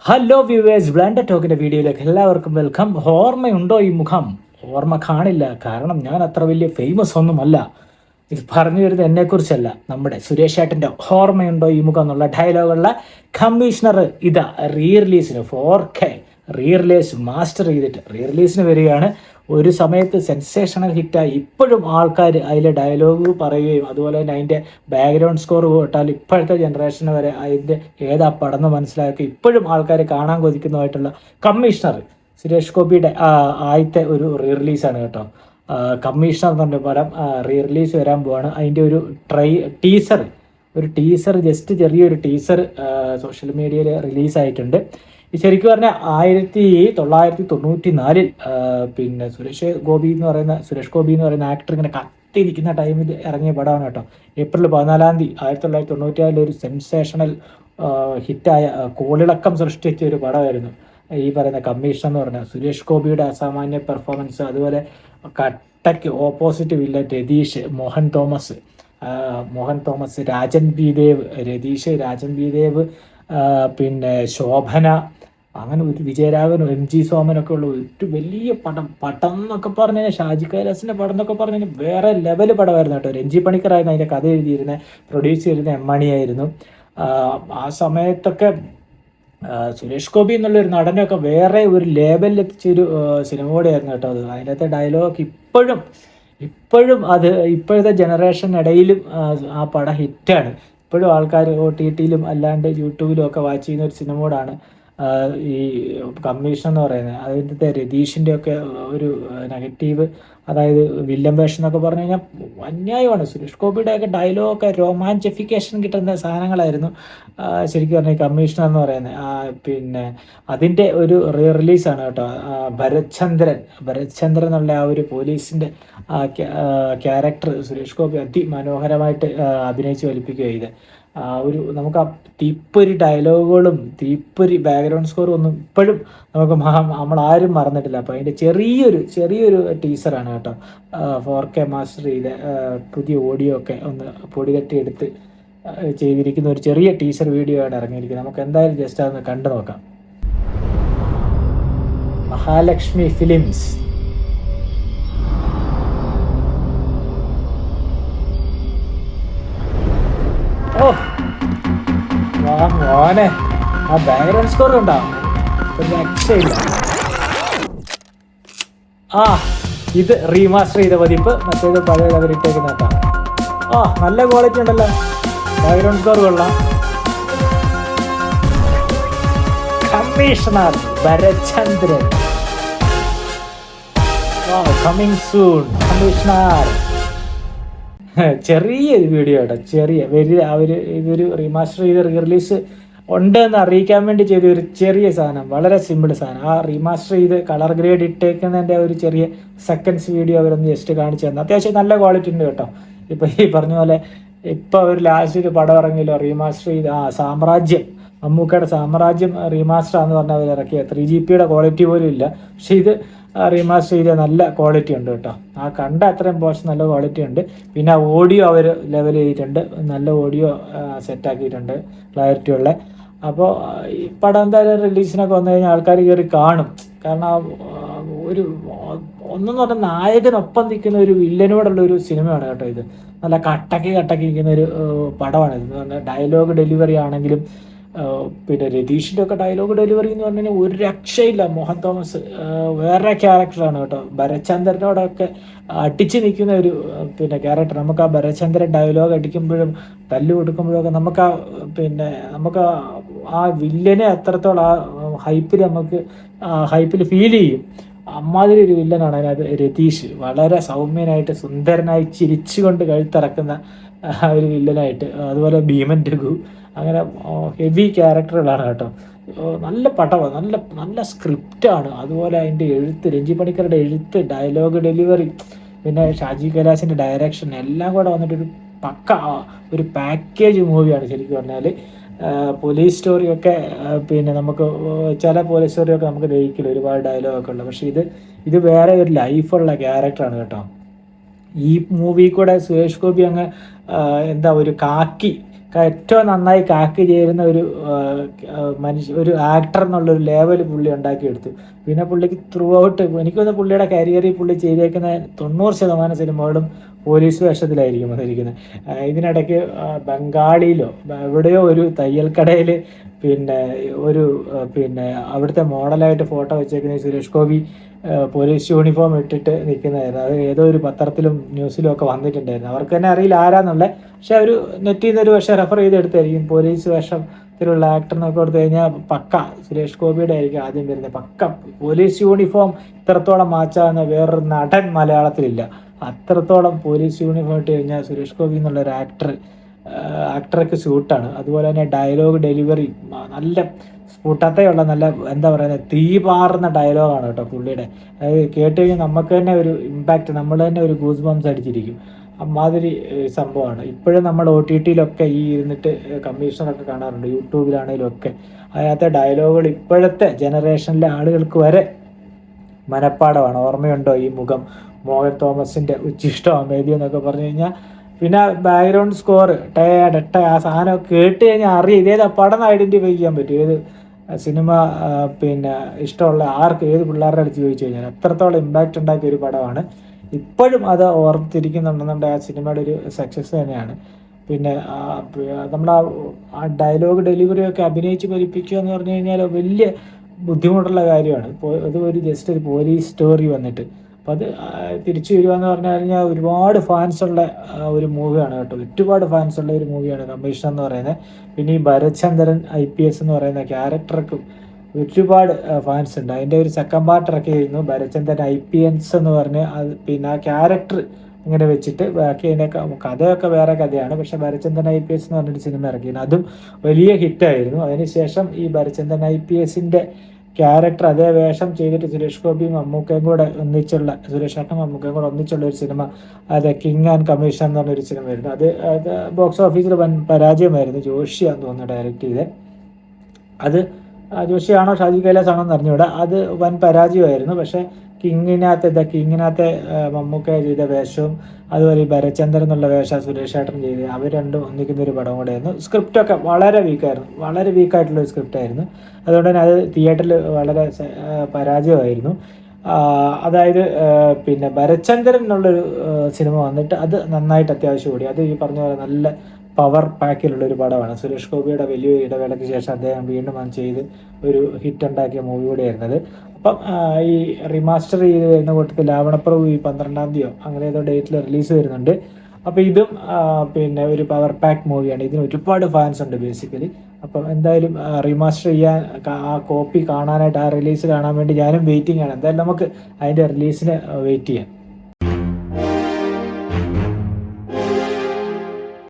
Hello viewers, ബ്ലാൻഡഡ് ടോക്കിൻ്റെ വീഡിയോയിലേക്ക് എല്ലാവർക്കും welcome. ഓർമ്മയുണ്ടോ ഈ മുഖം? ഓർമ്മ കാണില്ല, കാരണം ഞാൻ അത്ര വലിയ ഫേമസ് ഒന്നുമല്ല. ഇത് പറഞ്ഞു വരുന്നത് എന്നെക്കുറിച്ചല്ല, നമ്മുടെ സുരേഷ് ഏട്ടൻ്റെ ഓർമ്മയുണ്ടോ ഈ മുഖം എന്നുള്ള ഡയലോഗുള്ള കമ്മീഷണർ ഇതാ റിലീസിന് 4K റിലീസ് മാസ്റ്റർ ചെയ്തിട്ട് റിലീസിന് വരികയാണ്. ഒരു സമയത്ത് സെൻസേഷണൽ ഹിറ്റായി. ഇപ്പോഴും ആൾക്കാർ അതിലെ ഡയലോഗ് പറയുകയും അതുപോലെ തന്നെ അതിൻ്റെ ബാക്ക്ഗ്രൗണ്ട് സ്കോർ കേട്ടാൽ ഇപ്പോഴത്തെ ജനറേഷന് വരെ അതിൻ്റെ ഏതാ പടന്ന് മനസ്സിലാക്കി ഇപ്പോഴും ആൾക്കാർ കാണാൻ കൊതിക്കുന്നതായിട്ടുള്ള കമ്മീഷണർ സുരേഷ് ഗോപിയുടെ ആദ്യത്തെ ഒരു റിലീസാണ് കേട്ടോ. കമ്മീഷണർ എന്ന് പറഞ്ഞ പടം റിലീസ് വരാൻ പോവാണ്. അതിൻ്റെ ഒരു ടീസർ ജസ്റ്റ് ചെറിയൊരു ടീസർ സോഷ്യൽ മീഡിയയിൽ റിലീസായിട്ടുണ്ട്. ശരിക്കും പറഞ്ഞാൽ 1994 പിന്നെ സുരേഷ് ഗോപി എന്ന് പറയുന്ന ആക്ടർ ഇങ്ങനെ കത്തിരിക്കുന്ന ടൈമിൽ ഇറങ്ങിയ പടമാണ് കേട്ടോ. ഏപ്രിൽ 14 1994 ഒരു സെൻസേഷണൽ ഹിറ്റായ കോളിളക്കം സൃഷ്ടിച്ച ഒരു പടമായിരുന്നു ഈ പറയുന്ന കമ്മീഷൻ എന്ന് പറഞ്ഞാൽ. സുരേഷ് ഗോപിയുടെ അസാമാന്യ പെർഫോമൻസ്, അതുപോലെ കട്ടയ്ക്ക് opposite villain Ratheesh, Mohan Thomas, Rajan B Dev, പിന്നെ ശോഭന, അങ്ങനെ ഒരു വിജയരാഘവനും MG സോമനൊക്കെ ഉള്ള ഒരു വലിയ പടം എന്നൊക്കെ പറഞ്ഞു കഴിഞ്ഞാൽ, ഷാജി കൈലാസിൻ്റെ പടം എന്നൊക്കെ പറഞ്ഞു കഴിഞ്ഞാൽ വേറെ ലെവൽ പടമായിരുന്നു കേട്ടോ. രഞ്ജി പണിക്കറായിരുന്നു അതിൻ്റെ കഥ എഴുതിയിരുന്നത്, പ്രൊഡ്യൂസ് ചെയ്തിരുന്ന M മണിയായിരുന്നു. ആ സമയത്തൊക്കെ സുരേഷ് ഗോപി എന്നുള്ളൊരു നടനൊക്കെ വേറെ ഒരു ലെവലിൽ എത്തിച്ചൊരു സിനിമ കൂടെയായിരുന്നു കേട്ടോ അത്. അതിനകത്തെ ഡയലോഗ് ഇപ്പോഴും അത് ഇപ്പോഴത്തെ ജനറേഷനിടയിലും ആ പടം ഹിറ്റാണ്. ഇപ്പോഴും ആൾക്കാർ OTTയിലും അല്ലാണ്ട് യൂട്യൂബിലും ഒക്കെ വാച്ച് ചെയ്യുന്ന ഒരു സിനിമ കൂടാണ് ഈ കമ്മീഷൻ എന്ന് പറയുന്നത്. അതിൻ്റെ രതീഷിൻ്റെ ഒക്കെ ഒരു നെഗറ്റീവ്, അതായത് വില്ലൻ വേഷം എന്നൊക്കെ പറഞ്ഞു കഴിഞ്ഞാൽ അന്യായമാണ്. സുരേഷ് ഗോപിയുടെ ഒക്കെ ഡയലോഗൊക്കെ റൊമാൻറ്റിഫിക്കേഷൻ കിട്ടുന്ന സാധനങ്ങളായിരുന്നു ശരിക്കും പറഞ്ഞാൽ കമ്മീഷണർ എന്ന് പറയുന്നത്. പിന്നെ അതിൻ്റെ ഒരു റിലീസാണ് കേട്ടോ. ഭരത് എന്നുള്ള ആ ഒരു പോലീസിൻ്റെ ക്യാരക്ടർ സുരേഷ് ഗോപി അതിമനോഹരമായിട്ട് അഭിനയിച്ച് വലിപ്പിക്കുക ഇത്. ഒരു നമുക്ക് ആ തീപ്പൊരി ഡയലോഗുകളും തീപ്പൊരി ബാക്ക്ഗ്രൗണ്ട് സ്കോറും ഒന്നും ഇപ്പോഴും നമുക്ക് നമ്മളാരും മറന്നിട്ടില്ല. അപ്പോൾ അതിൻ്റെ ചെറിയൊരു ടീസറാണ് കേട്ടോ. 4K മാസ്റ്റർ ചെയ്ത് പുതിയ ഓഡിയോ ഒക്കെ ഒന്ന് പൊടി തട്ടി എടുത്ത് ചെയ്തിരിക്കുന്ന ഒരു ചെറിയ ടീസർ വീഡിയോ ആണ് ഇറങ്ങിയിരിക്കുന്നത്. നമുക്ക് എന്തായാലും ജസ്റ്റ് അതൊന്ന് കണ്ടു നോക്കാം. മഹാലക്ഷ്മി ഫിലിംസ്. ഓ മോനെ, ആ ബാക്ക്ഗ്രൗണ്ട് സ്കോർ ഉണ്ടാവും, ഒരു രക്ഷയില്ല. ഇത് റീമാസ്റ്റർ ചെയ്ത പതിപ്പ്, മറ്റേത് പഴയ അവരിട്ടേക്കുന്ന കേട്ടോ. നല്ല ക്വാളിറ്റി ഉണ്ടല്ലോ, ബാക്ക്ഗ്രൗണ്ട് സ്കോർ കൊള്ളാം. Commissioner Bharachandran coming soon. Commissioner ചെറിയൊരു വീഡിയോ കേട്ടോ, ഇതൊരു റീമാസ്റ്റർ ചെയ്ത് റിലീസ് ഉണ്ട് എന്ന് അറിയിക്കാൻ വേണ്ടി ചെയ്ത ഒരു ചെറിയ സാധനം, വളരെ സിമ്പിൾ സാധനം. ആ റീമാസ്റ്റർ ചെയ്ത് കളർ ഗ്രേഡ് ഇട്ടേക്കുന്നതിൻ്റെ ഒരു ചെറിയ സെക്കൻഡ്സ് വീഡിയോ അവരൊന്ന് ജസ്റ്റ് കാണിച്ചു തന്നു. അത്യാവശ്യം നല്ല ക്വാളിറ്റി ഉണ്ട് കേട്ടോ. ഇപ്പോൾ ഈ പറഞ്ഞ പോലെ ഇപ്പോൾ അവർ ലാസ്റ്റ് ഒരു പടം ഇറങ്ങിയല്ലോ റീമാസ്റ്റർ ചെയ്ത്, സാമ്രാജ്യം, മമ്മൂക്കയുടെ സാമ്രാജ്യം റീമാസ്റ്റർ ആണെന്ന് പറഞ്ഞാൽ അവർ ഇറക്കിയ 3GPയുടെ ക്വാളിറ്റി പോലും ഇല്ല. പക്ഷേ ഇത് റീമാസ്റ്റർ ചെയ്ത നല്ല ക്വാളിറ്റി ഉണ്ട് കേട്ടോ. ആ കണ്ട അത്രയും പോർഷൻ നല്ല ക്വാളിറ്റി ഉണ്ട്. പിന്നെ ഓഡിയോ അവർ ലെവൽ ചെയ്തിട്ടുണ്ട്, നല്ല ഓഡിയോ സെറ്റാക്കിയിട്ടുണ്ട്, ക്ലാരിറ്റി ഉള്ള. അപ്പോൾ ഈ പടം എന്തായാലും റിലീസിനൊക്കെ വന്നു കഴിഞ്ഞാൽ ആൾക്കാർ കയറി കാണും. കാരണം ഒരു ഒന്നെന്ന് പറഞ്ഞാൽ നായകനൊപ്പം നിൽക്കുന്ന ഒരു വില്ലനോടുള്ള ഒരു സിനിമയാണ് കേട്ടോ ഇത്. നല്ല കട്ടക്കി നിൽക്കുന്ന ഒരു പടമാണ് ഇത്. എന്ന് പറഞ്ഞാൽ ഡയലോഗ് ഡെലിവറി ആണെങ്കിലും, പിന്നെ രതീഷിൻ്റെ ഒക്കെ ഡയലോഗ് ഡെലിവറി എന്ന് പറഞ്ഞു കഴിഞ്ഞാൽ ഒരു രക്ഷയില്ല. മോഹൻ തോമസ് വേറെ ക്യാരക്ടറാണ് കേട്ടോ. ഭരചന്ദ്രനോടൊക്കെ അടിച്ച് നിൽക്കുന്ന ഒരു പിന്നെ ക്യാരക്ടർ. നമുക്ക് ആ ഭരചന്ദ്രൻ ഡയലോഗ് അടിക്കുമ്പോഴും തല്ലു കൊടുക്കുമ്പോഴൊക്കെ നമുക്ക് ആ വില്ലനെ അത്രത്തോളം ആ ഹൈപ്പിൽ ഫീൽ ചെയ്യും. അമ്മാതിരി ഒരു വില്ലനാണ് അതിനകത്ത് രതീഷ്. വളരെ സൗമ്യനായിട്ട് സുന്ദരനായി ചിരിച്ചുകൊണ്ട് കഴുത്തിറക്കുന്ന ഒരു വില്ലനായിട്ട്. അതുപോലെ ഭീമൻ രഘു, അങ്ങനെ ഹെവി ക്യാരക്ടറുകളാണ് കേട്ടോ. നല്ല പടമാണ്, നല്ല സ്ക്രിപ്റ്റാണ്. അതുപോലെ അതിൻ്റെ എഴുത്ത്, രഞ്ജി പണിക്കരുടെ എഴുത്ത്, ഡയലോഗ് ഡെലിവറി, പിന്നെ ഷാജി കൈലാസിൻ്റെ ഡയറക്ഷൻ എല്ലാം കൂടെ വന്നിട്ടൊരു ഒരു പാക്കേജ് മൂവിയാണ് ശരിക്കും പറഞ്ഞാൽ. പോലീസ് സ്റ്റോറിയൊക്കെ പിന്നെ നമുക്ക് ചില പോലീസ് സ്റ്റോറിയൊക്കെ നമുക്ക് ദഹിക്കില്ല, ഒരുപാട് ഡയലോഗൊക്കെ ഉള്ളത്. പക്ഷേ ഇത് വേറെ ഒരു ലൈഫുള്ള ക്യാരക്ടറാണ് കേട്ടോ. ഈ മൂവി കൂടെ സുരേഷ് ഗോപി അങ്ങ് എന്താ ഒരു ഏറ്റവും നന്നായി കാക്കി ചേരുന്ന ഒരു ഒരു ആക്ടർ എന്നുള്ളൊരു ലെവൽ പുള്ളി ഉണ്ടാക്കിയെടുത്തു. പിന്നെ പുള്ളിക്ക് ത്രൂ ഔട്ട് എനിക്ക് തോന്നുന്നു പുള്ളിയുടെ കരിയറിൽ പുള്ളി ചെയ്തേക്കുന്ന 90% സിനിമകളും പോലീസ് വേഷത്തിലായിരിക്കും വന്നിരിക്കുന്നത്. ഇതിനിടയ്ക്ക് ബംഗാളിയിലോ എവിടെയോ ഒരു തയ്യൽക്കടയിൽ പിന്നെ ഒരു പിന്നെ അവിടുത്തെ മോഡലായിട്ട് ഫോട്ടോ വെച്ചേക്കുന്ന സുരേഷ് ഗോപി പോലീസ് യൂണിഫോം ഇട്ടിട്ട് നിൽക്കുന്നതായിരുന്നു. അത് ഏതോ ഒരു പത്രത്തിലും ന്യൂസിലും ഒക്കെ വന്നിട്ടുണ്ടായിരുന്നു. അവർക്ക് തന്നെ അറിയില്ല ആരാന്നുള്ളത്. പക്ഷെ അവർ നെറ്റിൽ നിന്ന് ഒരു പക്ഷേ റെഫർ ചെയ്തെടുത്തായിരിക്കും പോലീസ് വേഷത്തിലുള്ള ആക്ടറിനൊക്കെ കൊടുത്തു കഴിഞ്ഞാൽ പക്ക സുരേഷ് ഗോപിയുടെ ആയിരിക്കും ആദ്യം വരുന്നത്. പക്ക പോലീസ് യൂണിഫോം ഇത്രത്തോളം മാച്ചാകുന്ന വേറൊരു നടൻ മലയാളത്തിലില്ല. അത്രത്തോളം പോലീസ് യൂണിഫോം ഇട്ട് കഴിഞ്ഞാൽ സുരേഷ് ഗോപി എന്നുള്ളൊരു ആക്ടർക്ക് സ്യൂട്ടാണ്. അതുപോലെ തന്നെ ഡയലോഗ് ഡെലിവറി നല്ല സ്ഫുടതയുള്ള നല്ല എന്താ പറയുന്നത് തീ പാറുന്ന ഡയലോഗാണ് കേട്ടോ പുള്ളിയുടെ. അത് കേട്ട് കഴിഞ്ഞാൽ നമുക്ക് തന്നെ ഒരു ഇമ്പാക്റ്റ്, നമ്മൾ തന്നെ ഒരു ഗൂസ് ബംസ് അടിച്ചിരിക്കും. അമ്മാതിരി സംഭവമാണ്. ഇപ്പോഴും നമ്മൾ OTT-യിലൊക്കെ ഈ ഇരുന്നിട്ട് കമ്മീഷണറൊക്കെ കാണാറുണ്ട്, യൂട്യൂബിലാണെങ്കിലും ഒക്കെ. അതിനകത്തെ ഡയലോഗുകൾ ഇപ്പോഴത്തെ ജനറേഷനിലെ ആളുകൾക്ക് വരെ മനപ്പാടമാണ്. ഓർമ്മയുണ്ടോ ഈ മുഖം, മോഹൻ തോമസിൻ്റെ ഉച്ചിഷ്ടം അമേദി എന്നൊക്കെ പറഞ്ഞു കഴിഞ്ഞാൽ. പിന്നെ ബാക്ക്ഗ്രൗണ്ട് സ്കോർ ആ സാധനം കേട്ട് കഴിഞ്ഞാൽ അറിയാം ഇതേത് പടം ഐഡൻറ്റിഫൈ ചെയ്യാൻ പറ്റും. ഏത് സിനിമ പിന്നെ ഇഷ്ടമുള്ള ആർക്ക് ഏത് പിള്ളേരുടെ അടുത്ത് ചോദിച്ചു കഴിഞ്ഞാൽ അത്രത്തോളം ഇമ്പാക്റ്റ് ഉണ്ടാക്കിയ ഒരു പടമാണ്. ഇപ്പോഴും അത് ഓർത്തിരിക്കുന്നുണ്ടെന്നുണ്ടെങ്കിൽ ആ സിനിമയുടെ ഒരു സക്സസ് തന്നെയാണ്. പിന്നെ നമ്മൾ ആ ഡയലോഗ് ഡെലിവറിയൊക്കെ അഭിനയിച്ച് ഫലിപ്പിക്കുക എന്ന് പറഞ്ഞു കഴിഞ്ഞാൽ വലിയ ബുദ്ധിമുട്ടുള്ള കാര്യമാണ്. അത് ജസ്റ്റ് ഒരു പോലീസ് സ്റ്റോറി വന്നിട്ട് അപ്പം അത് തിരിച്ചു വരിക എന്ന് പറഞ്ഞു കഴിഞ്ഞാൽ ഒരുപാട് ഫാൻസുള്ള ഒരു മൂവിയാണ് കേട്ടോ. ഒരുപാട് ഫാൻസുള്ള ഒരു മൂവിയാണ് കമ്മീഷൻ എന്ന് പറയുന്നത്. പിന്നെ ഈ ഭരചന്ദ്രൻ IPS എന്ന് പറയുന്ന ക്യാരക്ടർക്കും ഒരുപാട് ഫാൻസ് ഉണ്ട്. അതിൻ്റെ ഒരു സെക്കൻഡ് പാർട്ട് ഇറക്കിയിരുന്നു ഭരചന്ദ്രൻ IPS എന്ന് പറഞ്ഞ്. അത് പിന്നെ ആ ക്യാരക്ടർ ഇങ്ങനെ വെച്ചിട്ട് ബാക്കി അതിൻ്റെ കഥയൊക്കെ വേറെ കഥയാണ്. പക്ഷേ ഭരചന്ദ്രൻ IPS എന്ന് പറഞ്ഞൊരു സിനിമ ഇറക്കിയിരുന്നു, അതും വലിയ ഹിറ്റായിരുന്നു. അതിനുശേഷം ഈ ഭരചന്ദ്രൻ IPS-ൻ്റെ ക്യാരക്ടർ അതേ വേഷം ചെയ്തിട്ട് സുരേഷ് ഗോപിയും മമ്മൂക്കയും കൂടെ ഒന്നിച്ചുള്ള ഒരു സിനിമ, അത് കിങ് ആൻഡ് കമ്മീഷൻ എന്ന് പറഞ്ഞൊരു സിനിമയായിരുന്നു. അത് ബോക്സ് ഓഫീസിൽ വൻ പരാജയമായിരുന്നു. ജോഷിയാന്ന് തോന്നുന്നു ഡയറക്റ്റ് ചെയ്തത്. അത് ജോഷിയാണോ ഷാജി കൈലാസ് ആണോ എന്ന് അറിഞ്ഞുകൂടാ. അത് വൻ പരാജയമായിരുന്നു. പക്ഷേ കിങ്ങിനകത്തെ മമ്മൂക്ക ചെയ്ത വേഷവും അതുപോലെ ഈ ഭരചന്ദ്രൻ എന്നുള്ള വേഷം സുരേഷ് ഏട്ടൻ ചെയ്ത് അവർ രണ്ടും ഒന്നിക്കുന്ന ഒരു പടം കൂടെയായിരുന്നു. സ്ക്രിപ്റ്റൊക്കെ വളരെ വീക്കായിട്ടുള്ളൊരു സ്ക്രിപ്റ്റായിരുന്നു. അതുകൊണ്ട് തന്നെ അത് തിയേറ്ററിൽ വളരെ പരാജയമായിരുന്നു. അതായത് പിന്നെ ഭരചന്ദ്രൻ എന്നുള്ളൊരു സിനിമ വന്നിട്ട് അത് നന്നായിട്ട് അത്യാവശ്യം കൂടി. അത് ഈ പറഞ്ഞ പോലെ നല്ല പവർ പാക്കിലുള്ളൊരു പടമാണ്. സുരേഷ് ഗോപിയുടെ വലിയൊരു ഇടവേളയ്ക്ക് ശേഷം അദ്ദേഹം വീണ്ടും അത് ചെയ്ത് ഒരു ഹിറ്റ് ഉണ്ടാക്കിയ മൂവി കൂടെയായിരുന്നത്. അപ്പം ഈ റിമാസ്റ്റർ ചെയ്ത് വരുന്ന കൂട്ടത്തിൽ ലാവണപ്രഭു ഈ 12-ാം തീയതിയോ അങ്ങനെ ഏതോ ഡേറ്റിൽ റിലീസ് വരുന്നുണ്ട്. അപ്പോൾ ഇതും പിന്നെ ഒരു പവർ പാക്ക് മൂവിയാണ്. ഇതിന് ഒരുപാട് ഫാൻസ് ഉണ്ട് ബേസിക്കലി. അപ്പം എന്തായാലും റിമാസ്റ്റർ ചെയ്യാൻ ആ കോപ്പി കാണാനായിട്ട്, ആ റിലീസ് കാണാൻ വേണ്ടി ഞാനും വെയിറ്റിംഗ് ആണ്. എന്തായാലും നമുക്ക് അതിൻ്റെ റിലീസിന് വെയിറ്റ് ചെയ്യാം.